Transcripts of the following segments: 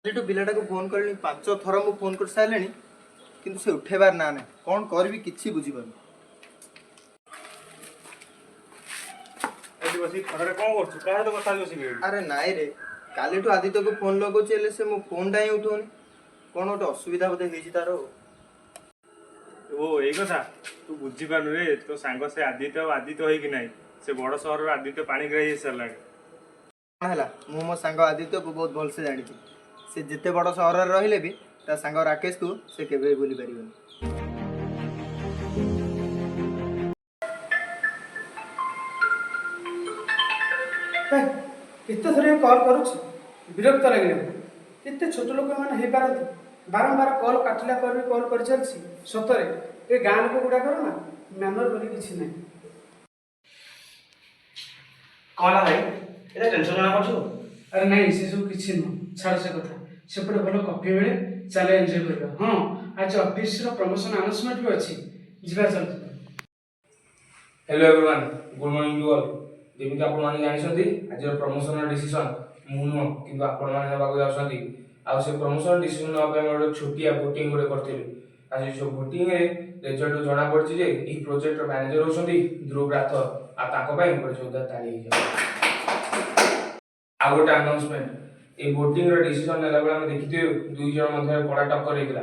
कालीठू पिलाटा को फोन करें 5 थर मु फोन कर सारे किंतु से उठेबार ना ना कौन करी कि बुझीपार अरे नाई रे कालीठू आदित्य को फोन लगुचे से मो फोन ही उठौनी कौन गोटे असुविधा बोधे तार ओ यही कथा तू बुझीपार रे तो सांग से आदित्य आदित्य हो कि से बड़ सहर आदित्य पाणिग्राही सारा है मु मो सांग आदित्य को बहुत भलसे जानी से जिते बड़ सहर रहिले भी ता सांग राकेश को से केबे भूली परिबनी केते थर कॉल करुच्ची विरक्त लगे केते छोट लोक मैंने हो पारती बारंबार कॉल काटिला पर भी कॉल कर चलती सतरे ये गाँ लोक गुड़ाक ना मैनर बोली किसी ना कौन भाई ये टेंशन ना पड़छ अरे नहीं से सब किसी नुह छाड़ से कथा सेपटे भल कॉफी मिले चले एंजॉय करबा हाँ आज ऑफिस रो प्रमोशन अनाउंसमेंट भी अच्छी जीवा चलते hello everyone good morning to all जेमिति आपण माने जानिसथि आज प्रमोशन डिसीजन मु नुह किंतु आपण माने नेबाको जाउछथि आ से प्रमोशन डिसीजन न पे मोर छोटिया वोटिंग गोटे करथिलि आज जो वोटिंग रे रिजल्ट जणा पड़छि जे ई प्रोजेक्ट रो मैनेजर होछथि ध्रुव राठौर आ ताको पय मोर जोरदार ताली हो आ गोटे अनाउंसमेंट ए वोटिंग रो डिसीजन नेला बेला हम देखिथे दुई जण मध्ये बडा टक्कर हेतला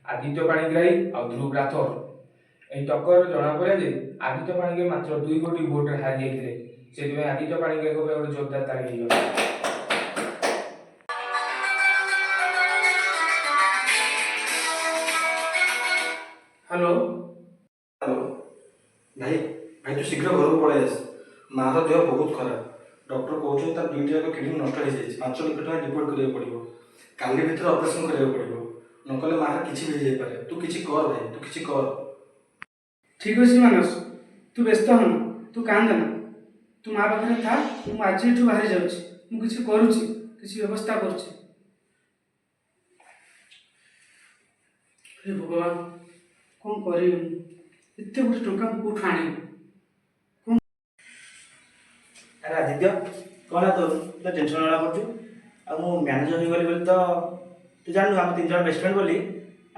आदित्य पाणिग्राही आ ध्रुव राठौर ए टक्कर जणा पड़े जे आदित्य पाणिग्राही मात्र 2 कोटी वोट रे हारि जाइथिले सेति में आदित्य पाणिग्राही को गोटे जोरदार ताली हो हेलो हेलो भाई भाई तू शीघ्र घर को पड़े माँ देह बहुत खराब डॉक्टर कहते तार दुईट जाक किडनी नष्ट हो जाए 5 लाख टका डिपोजिट करा पड़ो काली भितर ऑपरेशन करा पड़ो नकले माँ किसी भी हो पाए तू किसी कर भाई तू किसी कर ठीक अच्छे मानस तू व्यस्त होना तू कांदना तू माँ पाखे था मुझे आज ये बाहरी जाऊँगी मुझे करुच्ची किसी व्यवस्था करुच्ची हे भगवान कौन कर एत गोटे टंका कौट आनी अरे आदित्य कौन है तो टेंशन ना पड़छु आ मु मैनेजर हो गली तो तू जानू हम 3 जन बेस्ट फ्रेंड बोली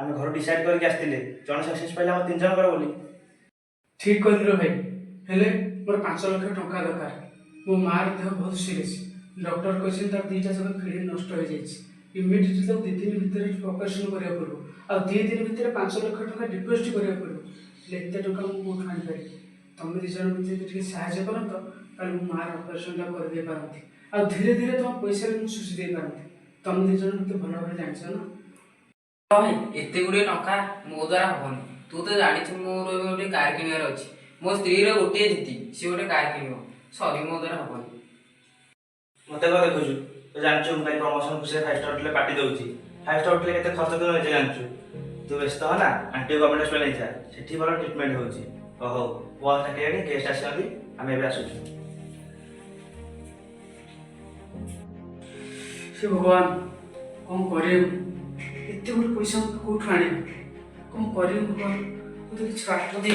आम घर डिसाइड करके आस्तिले जन सक्सेस पाइले हम 3 जन कर बोली ठीक कहली रे भाई हेले मोर 5 लाख टंका दरकार मो मार देह बहुत सीरियस डॉक्टर कहते तार 2टा जगह किडनी नष्ट हो जाए इमिडिएटली तो 2 दिन भितर ऑपरेशन करिया पड़ो आ 2 दिन भितर 5 लाख टंका डिपोजिट करिया पड़ो एत टंका मु कोठ आनी पारि तुम 2 जन भितर साहाय्य करत ताले मो मार ऑपरेशन टा कर दे पारती आ धीरे धीरे तुम पैसा रे सुशी दे पारती तुम 2 जन मते भल भाବରେ जानछ ना भाई एते गुडे टंका मो द्वारा होनी तू तो जानिछु मोर गोटे कार किनियार अछि मो स्त्री रो गोटे जिति से गोटे कार किनियो सॉरी मो द्वारा होनी मते को देखुछु तो जानछु भाई प्रमोशन खुशी 5 स्टार होटल पार्टी दउची 5 स्टार होटल केते खर्च कर जे जानछु तू व्यस्त हो ना आंटी गवर्नमेंट हॉस्पिटल नहीं जा सेठी भलो ट्रीटमेंट होची ओहो बॉस टा केडी गेस्ट आछी हमें एबे आसुछु हे भगवान कौन करे एत गोटे पैसा कौट आनी कौन कर भगवान मुझे किसी बाट दे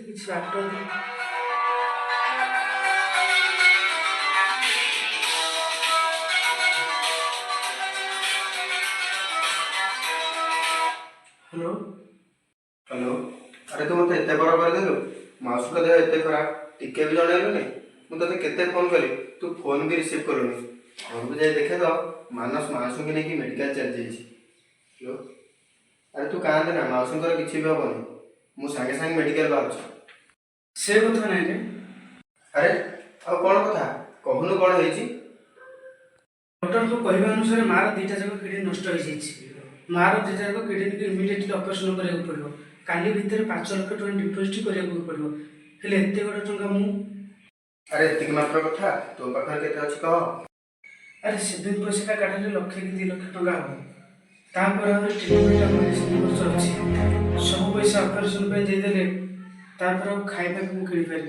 किसी बाट दे हेलो हेलो अरे तू मत एत बड़ करदेलु माउस को देह एत खराब टिके भी जनइलु नहीं मुझे केते फोन कली तू फोन भी रिसीव करूनी घर को जाए देखे तो मानस माउस की नहीं मेडिकल चल जाइए अरे तू कहाँ ना माउस किसी भी हेनी मुझे सांगे सांगे मेडिकल बाहर से कथा नहीं रे अरे आ कौन कथा कहूनु कौन है डॉक्टर को कहवा अनुसार मार 2टा जगह किडनी नष्ट हो जाए मार 2टा जगह किडनी को इमिडिएटली ऑपरेशन करिया पड़ो काली भितर 5 लाख टका डिपोजिट करिया पड़ो हेले एते गोटे टंका मु अरे एतिक मात्र कथा तो पाखर केते अछि कह अरे सेविंग पैसा काटले लक्ष कि 2 लाख टका हो तापर हम ट्रीटमेंट मेडिसिन खर्च अछि सब पैसा ऑपरेशन पे दे देले तापर हम खाइबा को किनि पारि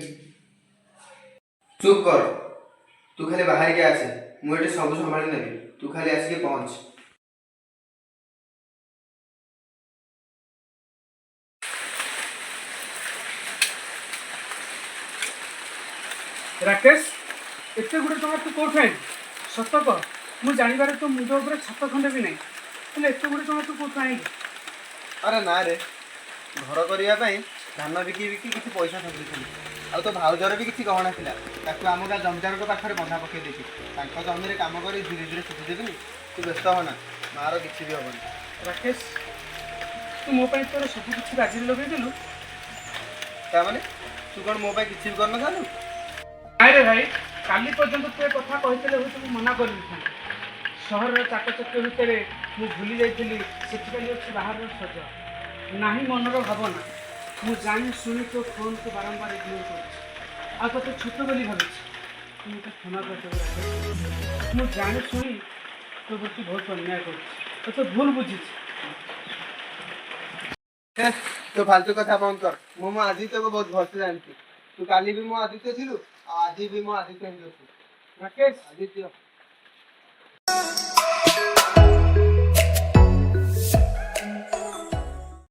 चुप कर तू खाली बाहर के आसे मु एटे सब संभाली नेबी तू खाली आसी के पहुंच राकेश एते गुडे टंका तू कोठ आइ सत कह ମୁଁ ଜାଣିବାରେ ତୋ ମୁଣ୍ଡ ଉପରେ ଛାତ ଖଣ୍ଡେ ବି ନାହିଁ, ହେଲେ ଏତେ ଗୁଡ଼ିଏ ଟଙ୍କା ତୁ କୋଉଠୁ ଆଣିଲୁ? ଆରେ ନା ରେ, ଘର କରିବା ପାଇଁ ଧାନ ବିକି ବିକି କିଛି ପଇସା ସଞ୍ଚେଇଥିଲି। ଆଉ ତୋ ଭାଉଜର ବି କିଛି ଗହଣା ଥିଲା, ତାକୁ ଆମ ଗାଁ ଜମିଦାରଙ୍କ ପାଖରେ ବନ୍ଧା ପକେଇ ଦେଇଛି। ତାଙ୍କ ଜମିରେ କାମ କରି ଧୀରେ ଧୀରେ ସୁଝିଦେବିନି। ତୁ ବ୍ୟସ୍ତ ହନା, ମାର କିଛି ବି ହବନି। ରାକେଶ, ତୁ ମୋ ପାଇଁ ତୋର ସବୁ କିଛି ବାଜିରେ ଲଗେଇଦେଲୁ। ତାମାନେ ତୁ କ'ଣ ମୋ ପାଇଁ କିଛି ବି କରିନଥାନ୍ତୁ? ନାଇଁ ରେ ଭାଇ, କାଲି ପର୍ଯ୍ୟନ୍ତ ତୁ ଏ କଥା କହିଥିଲେ ହୁଏତ ମୁଁ ମନା କରିଦେଇଥାନ୍ତି। ସହରର ଚାକଚକ୍ୟ ଭିତରେ ମୁଁ ଭୁଲି ଯାଇଥିଲି ସେଥିପାଇଁ ଅଛି ବାହାରର ସଜ, ନାହିଁ ମନର ଭାବନା। ମୁଁ ଜାଣି ଶୁଣି ତୋ ଫୋନ୍କୁ ବାରମ୍ବାର ଇଗ୍ନୋର କରୁଛି, ଆଉ ତୋତେ ଛୋଟ ବୋଲି ଭାବିଛି। ତୁ ମୋତେ କ୍ଷମା କରିଦେବୁ ରାକେଶ। ମୁଁ ଜାଣି ଶୁଣି ତୋ ପ୍ରତି ବହୁତ ଅନ୍ୟାୟ କରୁଛି, ତୋତେ ଭୁଲ ବୁଝିଛି। ତୁ ଫାଲତୁ କଥା ବନ୍ଦ କର। ମୁଁ ମୋ ଆଦିତ୍ୟକୁ ବହୁତ ଭଲସେ ଜାଣିଛି। ତୁ କାଲି ବି ମୋ ଆଦିତ୍ୟ ଥିଲୁ, ଆଉ ଆଜି ବି ମୋ ଆଦିତ୍ୟ ହିଁ ଅଛୁ। ରାକେଶ, ଆଦିତ୍ୟ।